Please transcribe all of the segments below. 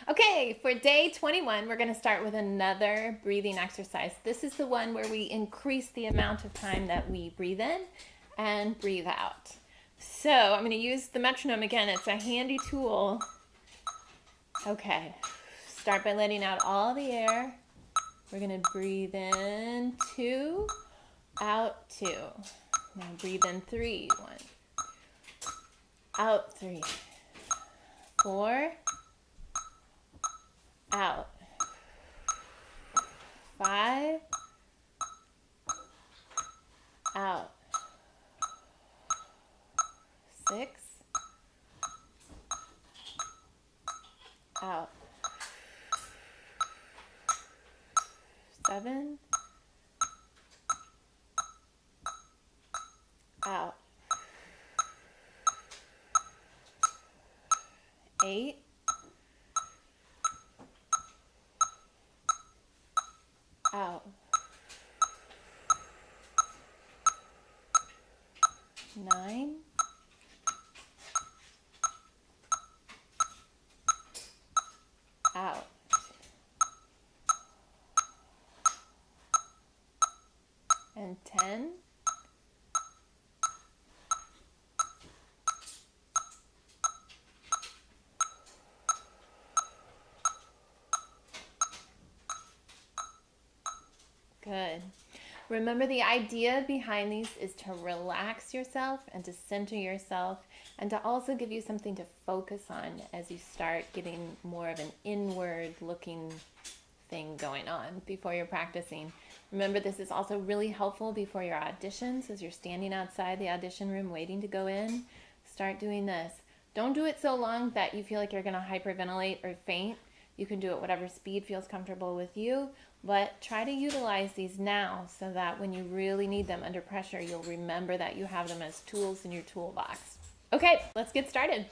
Okay, for day 21, we're going to start with another breathing exercise. This is the one where we increase the amount of time that we breathe in and breathe out. So I'm going to use the metronome again. It's a handy tool. Okay, start by letting out all the air. We're going to breathe in 2, out 2. Now breathe in 3, 1, out 3, 4, out, 5, out, 6, out, 7, out, 8, out, 9, out, 10, good. Remember, the idea behind these is to relax yourself and to center yourself and to also give you something to focus on as you start getting more of an inward looking thing going on before you're practicing. Remember, this is also really helpful before your auditions as you're standing outside the audition room waiting to go in. Start doing this. Don't do it so long that you feel like you're going to hyperventilate or faint. You can do it whatever speed feels comfortable with you, but try to utilize these now so that when you really need them under pressure, you'll remember that you have them as tools in your toolbox. Okay, let's get started.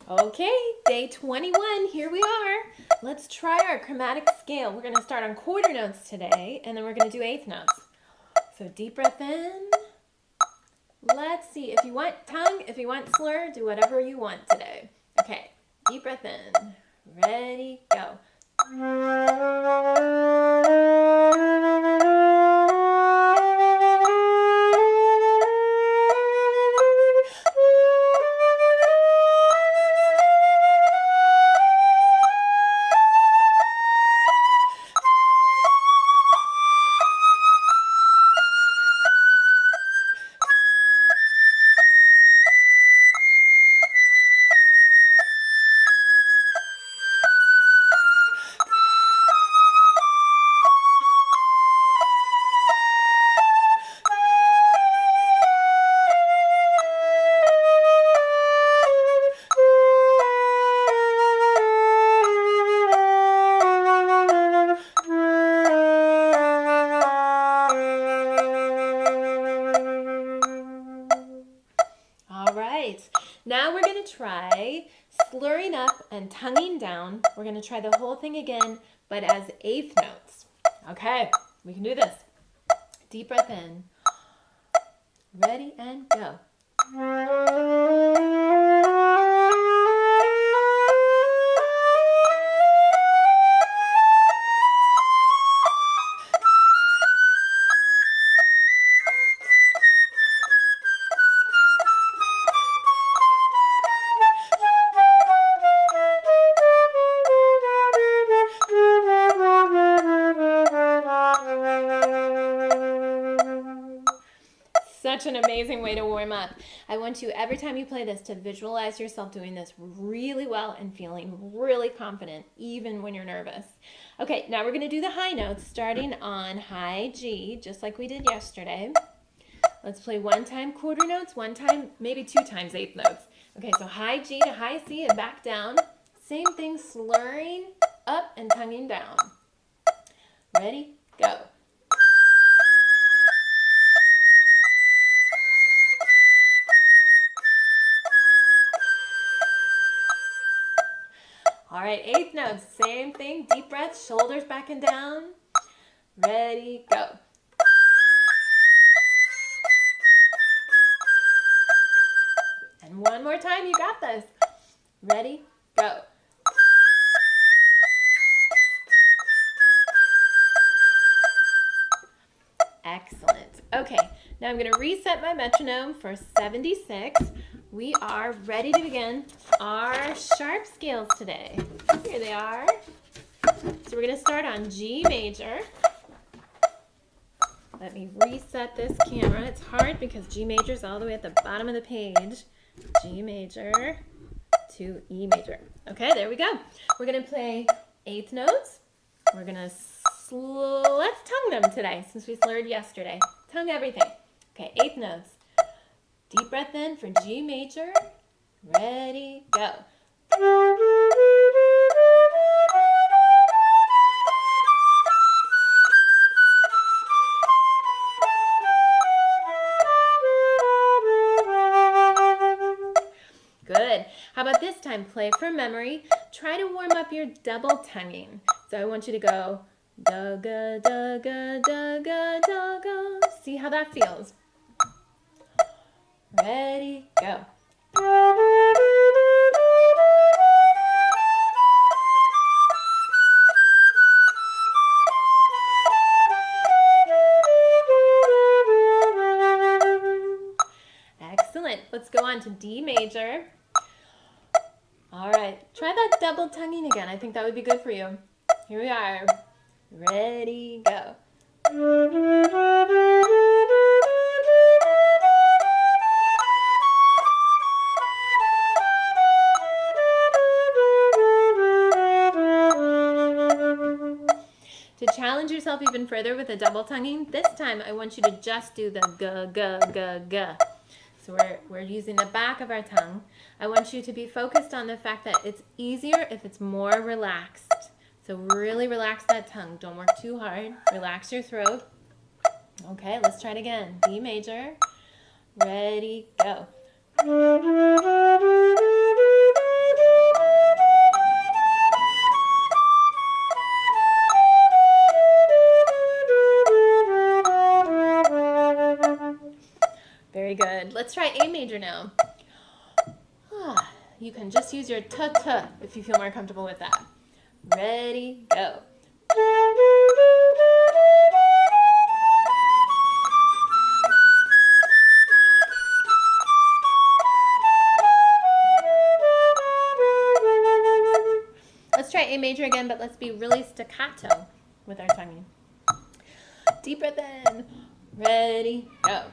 Okay, day 21, here we are. Let's try our chromatic scale. We're going to start on quarter notes today, and then we're going to do eighth notes. So deep breath in. Let's see, if you want tongue, if you want slur, do whatever you want today. Okay, deep breath in. Ready, go. Now we're going to try slurring up and tonguing down. We're going to try the whole thing again, but as eighth notes. Okay, we can do this. Deep breath in. Ready and go. Such an amazing way to warm up. I want you, every time you play this, to visualize yourself doing this really well and feeling really confident, even when you're nervous. Okay, now we're going to do the high notes, starting on high G, just like we did yesterday. Let's play one time quarter notes, one time, maybe 2 times eighth notes. Okay, so high G to high C and back down. Same thing, slurring up and tonguing down. Ready? Go. All right, eighth notes, same thing, deep breath, shoulders back and down. Ready, go. One more time, you got this. Ready, go. Excellent. Okay, now I'm going to reset my metronome for 76. We are ready to begin our sharp scales today. Here they are. So we're going to start on G major. Let me reset this camera. It's hard because G major is all the way at the bottom of the page. G major to E major. Okay, there we go. We're going to play eighth notes. We're going to let's tongue them today since we slurred yesterday. Tongue everything. Okay, eighth notes. Deep breath in for G major. Ready, go. Good. How about this time? Play from memory. Try to warm up your double tonguing. So I want you to go da ga da ga da ga da ga. See how that feels. Ready, go. Excellent. Let's go on to D major. All right, try that double tonguing again. I think that would be good for you. Here we are. Ready, go. To challenge yourself even further with the double tonguing, this time I want you to just do the ga ga ga ga. So we're using the back of our tongue. I want you to be focused on the fact that it's easier if it's more relaxed. So really relax that tongue. Don't work too hard. Relax your throat. Okay, let's try it again. D major. Ready, go. Very good. Let's try A major now. You can just use your ta-ta if you feel more comfortable with that. Ready, go. Let's try A major again, but let's be really staccato with our tonguing. Deep breath in. Ready, go.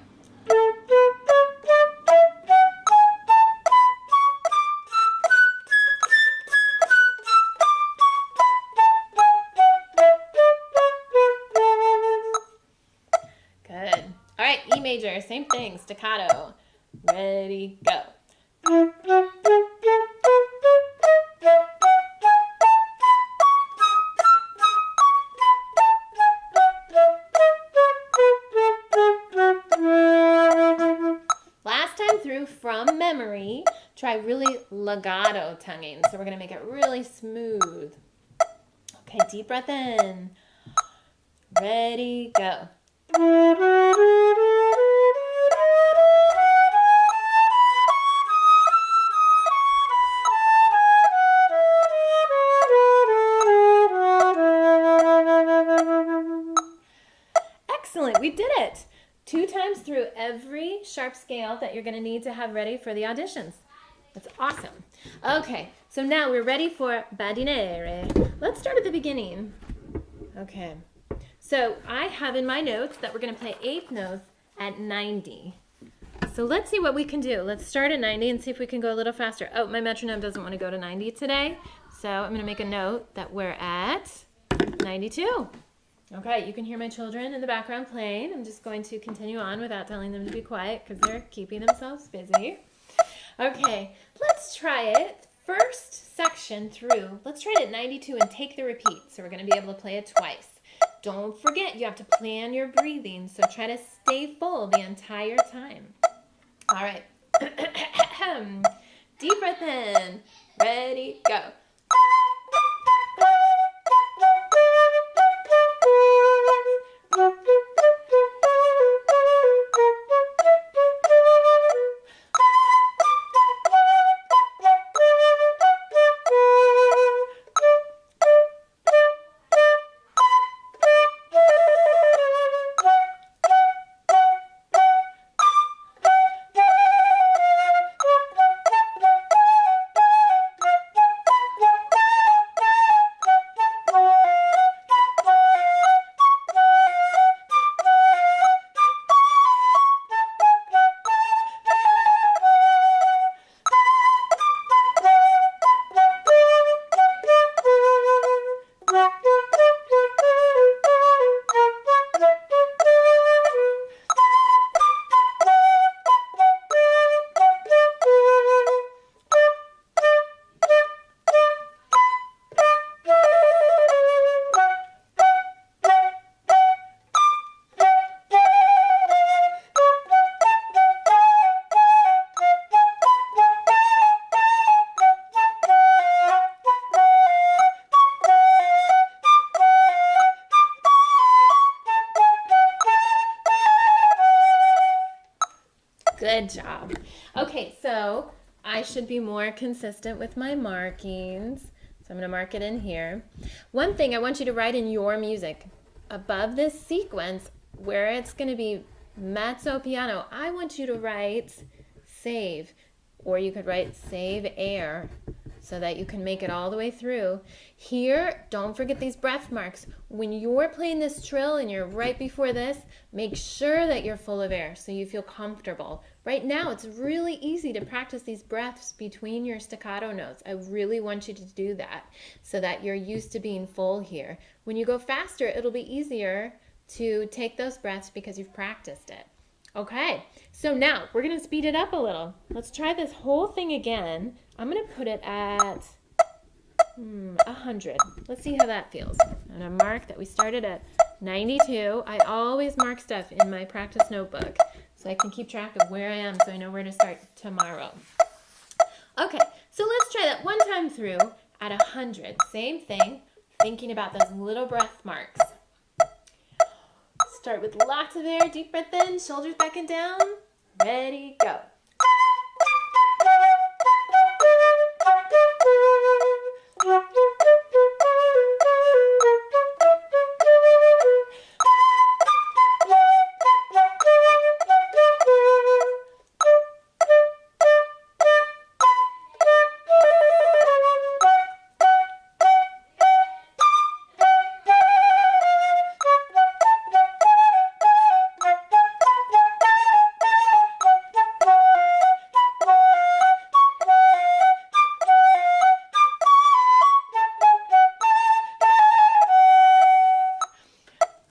Good. All right, E major, same thing, staccato. Ready, go. From memory, try really legato tonguing. So we're going to make it really smooth. Okay, deep breath in. Ready, go. Excellent, we did it. 2 times through every sharp scale that you're going to need to have ready for the auditions. That's awesome. Okay, so now we're ready for Badinerie. Let's start at the beginning. Okay, so I have in my notes that we're going to play 8th notes at 90. So let's see what we can do. Let's start at 90 and see if we can go a little faster. Oh, my metronome doesn't want to go to 90 today, so I'm going to make a note that we're at 92. Okay, you can hear my children in the background playing. I'm just going to continue on without telling them to be quiet because they're keeping themselves busy. Okay, let's try it. First section through, let's try it at 92 and take the repeat. So we're going to be able to play it twice. Don't forget, you have to plan your breathing, so try to stay full the entire time. All right. Deep breath in. Ready, go. Good job. Okay, so I should be more consistent with my markings. So I'm going to mark it in here. One thing I want you to write in your music, above this sequence where it's going to be mezzo piano, I want you to write save, or you could write save air, so that you can make it all the way through. Here, don't forget these breath marks. When you're playing this trill and you're right before this, make sure that you're full of air so you feel comfortable. Right now, it's really easy to practice these breaths between your staccato notes. I really want you to do that so that you're used to being full here. When you go faster, it'll be easier to take those breaths because you've practiced it. Okay, so now we're going to speed it up a little. Let's try this whole thing again. I'm going to put it at 100. Let's see how that feels. I'm going to mark that we started at 92. I always mark stuff in my practice notebook so I can keep track of where I am so I know where to start tomorrow. Okay, so let's try that one time through at 100. Same thing, thinking about those little breath marks. Start with lots of air, deep breath in, shoulders back and down. Ready, go.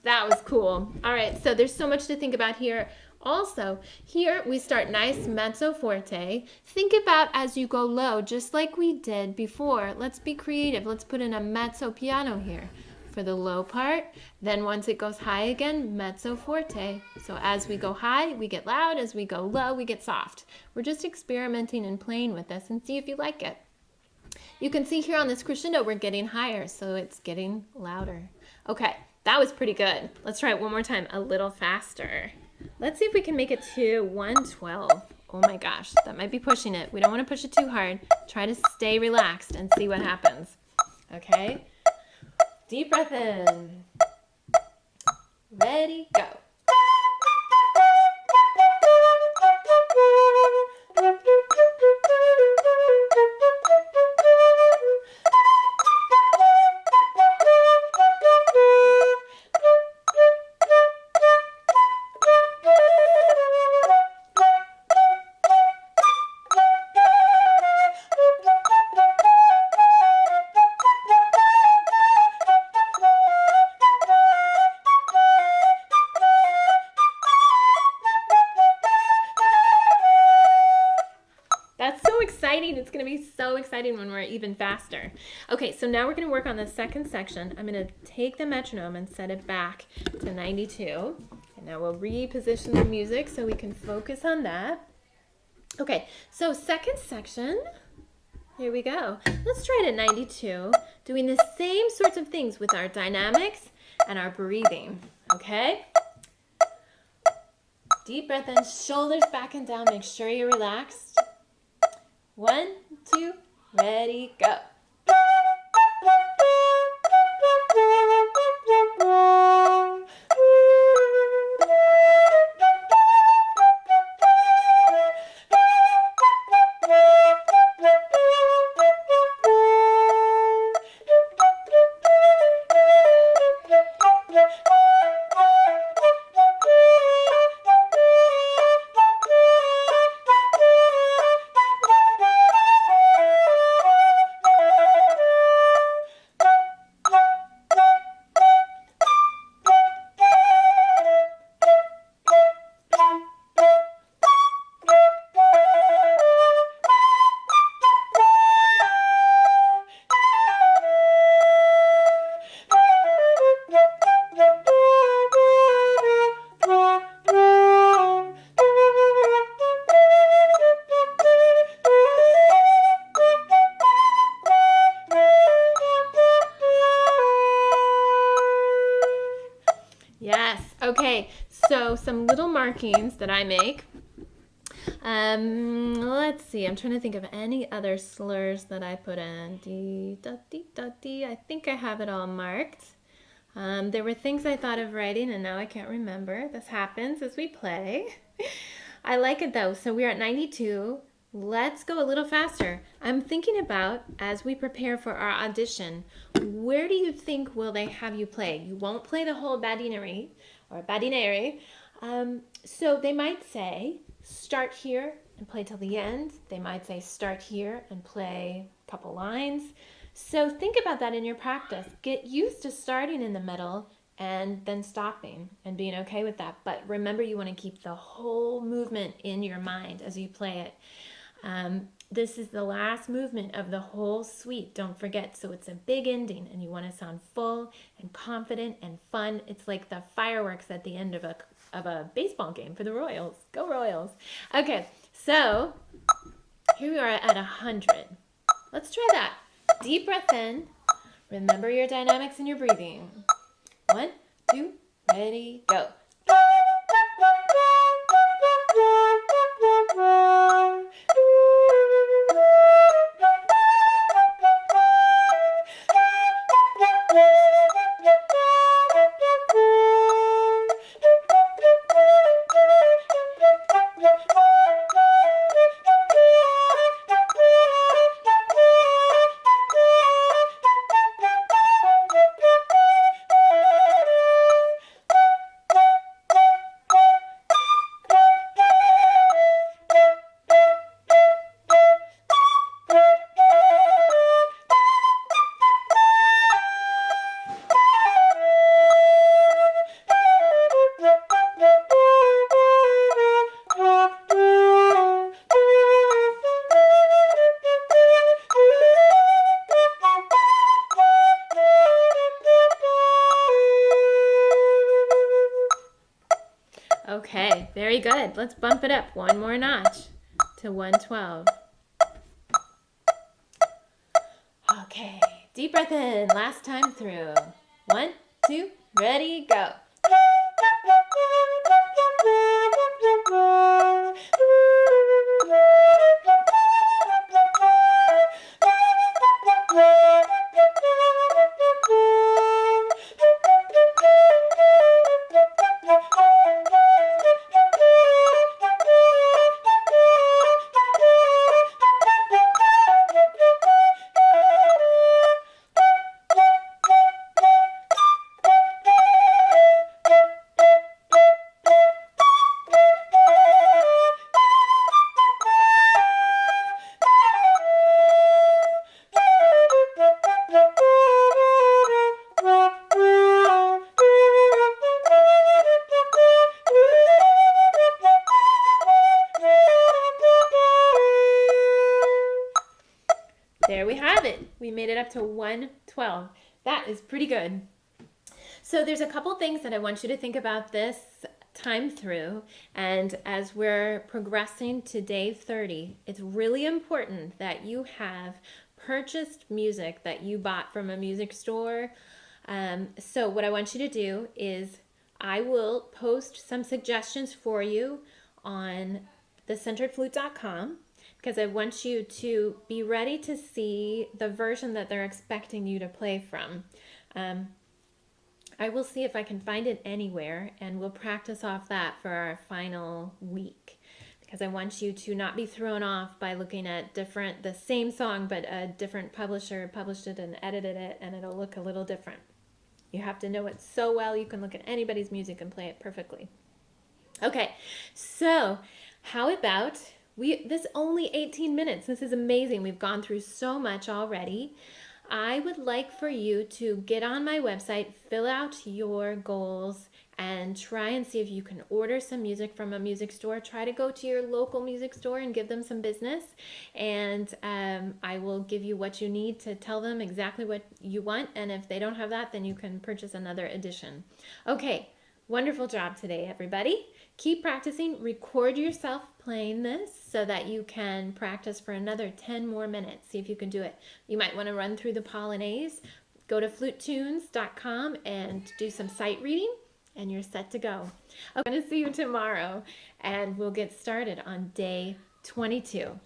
That was cool. All right, so there's so much to think about here. Also, here we start nice mezzo forte. Think about as you go low, just like we did before. Let's be creative. Let's put in a mezzo piano here for the low part. Then once it goes high again, mezzo forte. So as we go high, we get loud. As we go low, we get soft. We're just experimenting and playing with this and see if you like it. You can see here on this crescendo, we're getting higher, so it's getting louder. Okay. That was pretty good. Let's try it one more time, a little faster. Let's see if we can make it to 112. Oh my gosh, that might be pushing it. We don't want to push it too hard. Try to stay relaxed and see what happens. Okay? Deep breath in. Ready, go. It's going to be so exciting when we're even faster. Okay, so now we're going to work on the second section. I'm going to take the metronome and set it back to 92. And now we'll reposition the music so we can focus on that. Okay, so second section. Here we go. Let's try it at 92, doing the same sorts of things with our dynamics and our breathing. Okay? Deep breath in, shoulders back and down. Make sure you're relaxed. 1, 2, ready, go. Yes, okay, so some little markings that I make. Let's see. I'm trying to think of any other slurs that I put in. D, da, dee, da, dee. I think I have it all marked. There were things I thought of writing and now I can't remember. This happens as we play. I like it though. So we're at 92. Let's go a little faster. I'm thinking about, as we prepare for our audition, where do you think will they have you play? You won't play the whole Badinerie or Badinerie. So they might say, start here and play till the end. They might say, start here and play a couple lines. So think about that in your practice. Get used to starting in the middle and then stopping and being okay with that. But remember, you want to keep the whole movement in your mind as you play it. This is the last movement of the whole suite, don't forget. So it's a big ending and you want to sound full and confident and fun. It's like the fireworks at the end of a baseball game for the Royals. Go Royals. Okay, so here we are at 100. Let's try that. Deep breath in. Remember your dynamics and your breathing. 1, 2, ready, go. Okay, very good. Let's bump it up one more notch to 112. Okay, deep breath in, last time through. 1, 2, ready, go. There we have it. We made it up to 112. That is pretty good. So there's a couple things that I want you to think about this time through. And as we're progressing to day 30, it's really important that you have purchased music that you bought from a music store. So what I want you to do is I will post some suggestions for you on thecenteredflute.com. because I want you to be ready to see the version that they're expecting you to play from. I will see if I can find it anywhere, and we'll practice off that for our final week, because I want you to not be thrown off by looking at the same song, but a different publisher published it and edited it, and it'll look a little different. You have to know it so well you can look at anybody's music and play it perfectly. Okay, so how about this only 18 minutes. This is amazing. We've gone through so much already. I would like for you to get on my website, fill out your goals, and try and see if you can order some music from a music store. Try to go to your local music store and give them some business. And I will give you what you need to tell them exactly what you want. And if they don't have that, then you can purchase another edition. Okay, wonderful job today, everybody. Keep practicing. Record yourself playing this so that you can practice for another 10 more minutes. See if you can do it. You might want to run through the Polonaise. Go to flutetunes.com and do some sight reading and you're set to go. I'm going to see you tomorrow, and we'll get started on day 22.